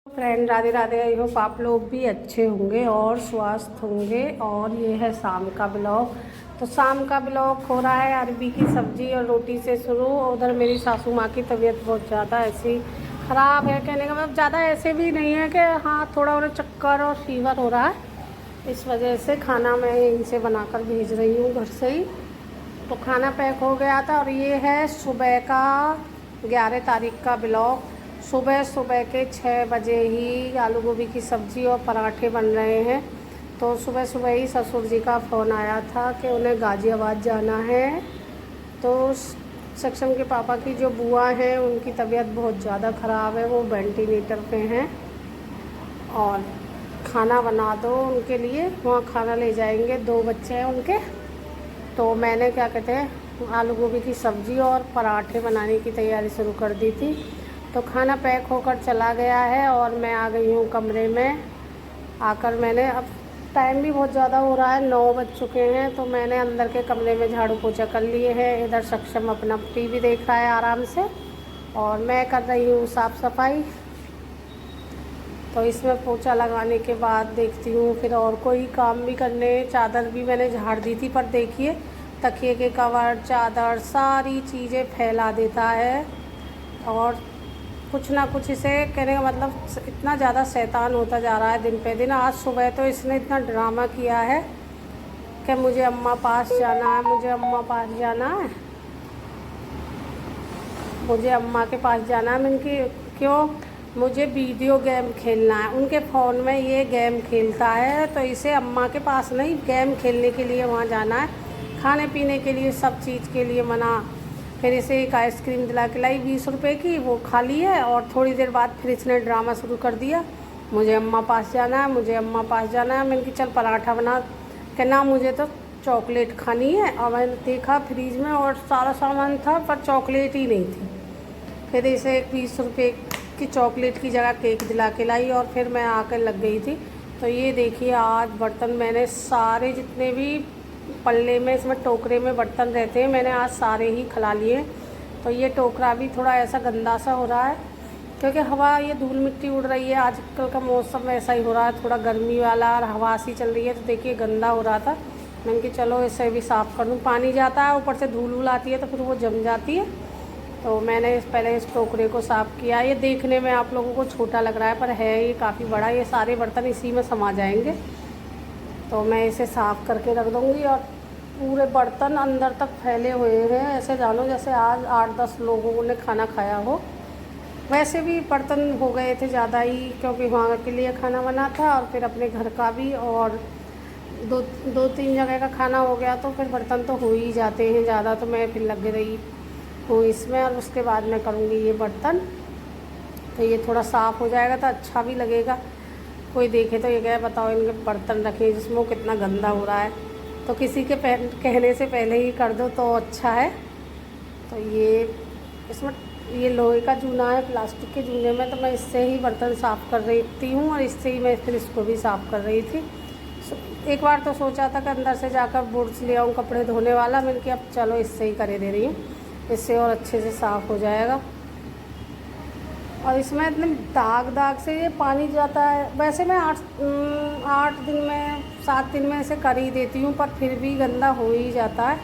Friend Radhe Radhe. I hope आप लोग भी अच्छे होंगे और स्वस्थ होंगे। और ये है शाम का ब्लॉग। तो शाम का ब्लॉग हो रहा है अरबी की सब्ज़ी और रोटी से शुरू। उधर मेरी सासू माँ की तबीयत बहुत ज़्यादा ऐसी ख़राब है, कहने का मतलब ज़्यादा ऐसे भी नहीं है कि हाँ थोड़ा उन्हें चक्कर और फीवर हो रहा है। इस वजह से खाना मैं इनसे बनाकर भेज रही हूँ घर से ही। तो खाना पैक हो गया था। और ये है सुबह का 11 तारीख का ब्लॉग। सुबह सुबह के 6 बजे ही आलू गोभी की सब्ज़ी और पराठे बन रहे हैं। तो सुबह सुबह ही ससुर जी का फ़ोन आया था कि उन्हें गाज़ियाबाद जाना है। तो सक्षम के पापा की जो बुआ हैं उनकी तबीयत बहुत ज़्यादा ख़राब है, वो वेंटिलेटर पे हैं। और खाना बना दो उनके लिए, वहाँ खाना ले जाएंगे, 2 बच्चे हैं उनके। तो मैंने क्या कहते हैं आलू गोभी की सब्ज़ी और पराठे बनाने की तैयारी शुरू कर दी थी। तो खाना पैक होकर चला गया है और मैं आ गई हूँ कमरे में। आकर मैंने अब टाइम भी बहुत ज़्यादा हो रहा है, 9 बज चुके हैं। तो मैंने अंदर के कमरे में झाड़ू पोछा कर लिए हैं। इधर सक्षम अपना टीवी देख रहा है आराम से और मैं कर रही हूँ साफ़ सफाई। तो इसमें पोछा लगाने के बाद देखती हूँ फिर और कोई काम भी करने। चादर भी मैंने झाड़ दी थी, पर देखिए तकिए के कवर, चादर, सारी चीज़ें फैला देता है। और कुछ ना कुछ इसे कहने का मतलब इतना ज़्यादा शैतान होता जा रहा है दिन पे दिन। आज सुबह तो इसने इतना ड्रामा किया है कि मुझे अम्मा पास जाना है, मुझे अम्मा पास जाना है, मुझे अम्मा के पास जाना है। मैंने कि क्यों, मुझे वीडियो गेम खेलना है। उनके फ़ोन में ये गेम खेलता है, तो इसे अम्मा के पास नहीं, गेम खेलने के लिए वहाँ जाना है। खाने पीने के लिए सब चीज़ के लिए मना। फिर इसे एक आइसक्रीम दिला के लाई 20 रुपये की, वो खा ली है। और थोड़ी देर बाद फिर इसने ड्रामा शुरू कर दिया, मुझे अम्मा पास जाना है, मुझे अम्मा पास जाना है। मैंने कि चल पराठा बना के ना, मुझे तो चॉकलेट खानी है। और मैंने देखा फ्रीज में और सारा सामान था, पर चॉकलेट ही नहीं थी। फिर इसे 20 रुपये की चॉकलेट की जगह केक दिला के लाई और फिर मैं आकर लग गई थी। तो ये देखिए आज बर्तन मैंने सारे जितने भी पल्ले में, इसमें टोकरे में बर्तन रहते हैं, मैंने आज सारे ही खिला लिए। तो ये टोकरा भी थोड़ा ऐसा गंदा सा हो रहा है क्योंकि हवा, ये धूल मिट्टी उड़ रही है। आजकल का मौसम ऐसा ही हो रहा है, थोड़ा गर्मी वाला, और हवा सी चल रही है। तो देखिए गंदा हो रहा था। मैंने कि चलो इसे भी साफ़ कर दूँ। पानी जाता है ऊपर से, धूल वूल आती है तो फिर वो जम जाती है। तो मैंने पहले इस टोकरे को साफ़ किया। ये देखने में आप लोगों को छोटा लग रहा है, पर है ये काफ़ी बड़ा। ये सारे बर्तन इसी में समा जाएंगे। तो मैं इसे साफ़ करके रख दूँगी। और पूरे बर्तन अंदर तक फैले हुए हैं, ऐसे जानो जैसे आज 8-10 लोगों ने खाना खाया हो। वैसे भी बर्तन हो गए थे ज़्यादा ही, क्योंकि वहाँ के लिए खाना बना था और फिर अपने घर का भी, और 2-3 जगह का खाना हो गया। तो फिर बर्तन तो हो ही जाते हैं ज़्यादा। तो मैं फिर लग रही हूँ इसमें, और उसके बाद मैं करूँगी ये बर्तन। तो ये थोड़ा साफ़ हो जाएगा तो अच्छा भी लगेगा। कोई देखे तो ये कहे बताओ इनके बर्तन रखे जिसमें वो कितना गंदा हो रहा है। तो किसी के कहने से पहले ही कर दो तो अच्छा है। तो ये इसमें ये लोहे का जूना है, प्लास्टिक के जूने में, तो मैं इससे ही बर्तन साफ़ कर रही हूँ। और इससे ही मैं फिर इसको भी साफ़ कर रही थी। एक बार तो सोचा था कि अंदर से जाकर बुर्श ले आऊँ कपड़े धोने वाला, मैंने कि अब चलो इससे ही करे दे रही हूँ, इससे और अच्छे से साफ़ हो जाएगा। और इसमें इतने दाग से ये पानी जाता है। वैसे मैं 8 दिन में, 7 दिन में इसे कर ही देती हूँ, पर फिर भी गंदा हो ही जाता है।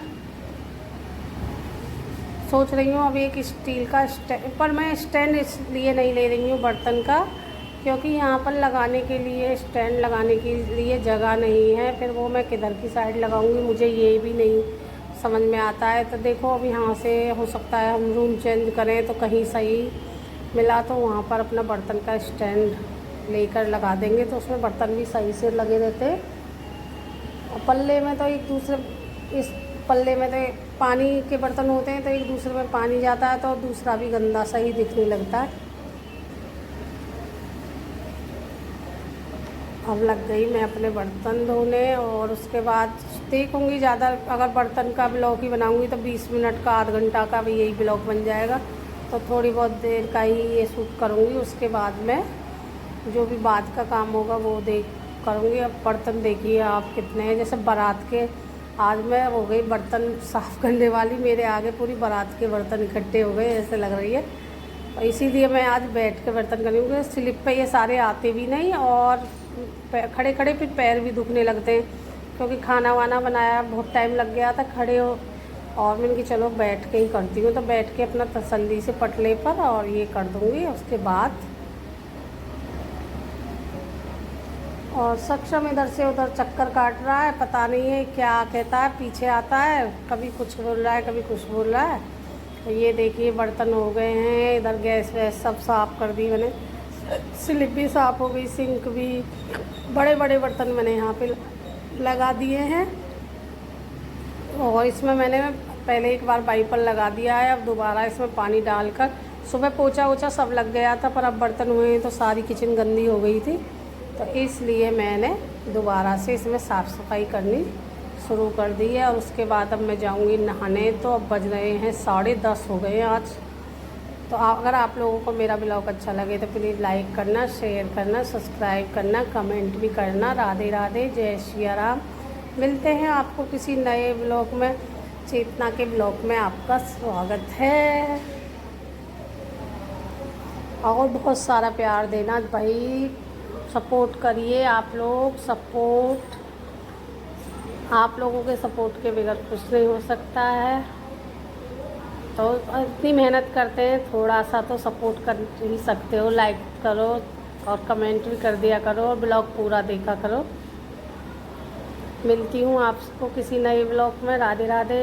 सोच रही हूँ अब एक स्टील का स्टैंड, पर मैं स्टैंड इसलिए नहीं ले रही हूँ बर्तन का, क्योंकि यहाँ पर लगाने के लिए, स्टैंड लगाने के लिए जगह नहीं है। फिर वो मैं किधर की साइड लगाऊंगी, मुझे ये भी नहीं समझ में आता है। तो देखो अब यहाँ से हो सकता है हम रूम चेंज करें तो कहीं सही मिला तो वहाँ पर अपना बर्तन का स्टैंड लेकर लगा देंगे, तो उसमें बर्तन भी सही से लगे रहते हैं। और पल्ले में तो एक दूसरे, इस पल्ले में तो पानी के बर्तन होते हैं, तो एक दूसरे में पानी जाता है तो दूसरा भी गंदा सा ही दिखने लगता है। अब लग गई मैं अपने बर्तन धोने। और उसके बाद देखूँगी, ज़्यादा अगर बर्तन का ब्लॉग ही बनाऊँगी तो 20 मिनट का, आध घंटा का भी यही ब्लॉग बन जाएगा। तो थोड़ी बहुत देर का ही ये शूट करूँगी, उसके बाद मैं जो भी बाद का काम होगा वो करूँगी। अब बर्तन देखिए आप कितने हैं, जैसे बारात के। आज मैं हो गई बर्तन साफ़ करने वाली, मेरे आगे पूरी बारात के बर्तन इकट्ठे हो गए ऐसे लग रही है। तो इसीलिए मैं आज बैठ के बर्तन कर रही हूँ, क्योंकि स्लिप पे ये सारे आते भी नहीं और खड़े खड़े फिर पैर भी दुखने लगते हैं, क्योंकि खाना वाना बनाया बहुत टाइम लग गया था खड़े हो। और मैंने कि चलो बैठ के ही करती हूँ, तो बैठ के अपना तसल्ली से पटले पर और ये कर दूँगी। उसके बाद और सक्षम इधर से उधर चक्कर काट रहा है, पता नहीं है क्या कहता है, पीछे आता है, कभी कुछ बोल रहा है कभी कुछ बोल रहा है। तो ये देखिए बर्तन हो गए हैं, इधर गैस वैस सब साफ़ कर दी मैंने, स्लिप भी साफ़ हो गई, सिंक भी, बड़े बड़े बर्तन मैंने यहाँ पे लगा दिए हैं। और इसमें मैंने पहले एक बार वाइपर लगा दिया है, अब दोबारा इसमें पानी डालकर, सुबह पोछा वोछा सब लग गया था, पर अब बर्तन हुए हैं तो सारी किचन गंदी हो गई थी, तो इसलिए मैंने दोबारा से इसमें साफ़ सफाई करनी शुरू कर दी है। और उसके बाद अब मैं जाऊंगी नहाने। तो अब बज रहे हैं 10:30 हो गए हैं आज। तो अगर आप लोगों को मेरा ब्लॉग अच्छा लगे तो प्लीज़ लाइक करना, शेयर करना, सब्सक्राइब करना, कमेंट भी करना। राधे राधे, जय सिया राम। मिलते हैं आपको किसी नए ब्लॉग में। चेतना के ब्लॉग में आपका स्वागत है, और बहुत सारा प्यार देना भाई, सपोर्ट करिए आप लोग। सपोर्ट, आप लोगों के सपोर्ट के बगैर कुछ नहीं हो सकता है। तो इतनी मेहनत करते हैं, थोड़ा सा तो सपोर्ट कर ही सकते हो। लाइक करो और कमेंट भी कर दिया करो और ब्लॉग पूरा देखा करो। मिलती हूँ आपको किसी नए ब्लॉग में। राधे राधे।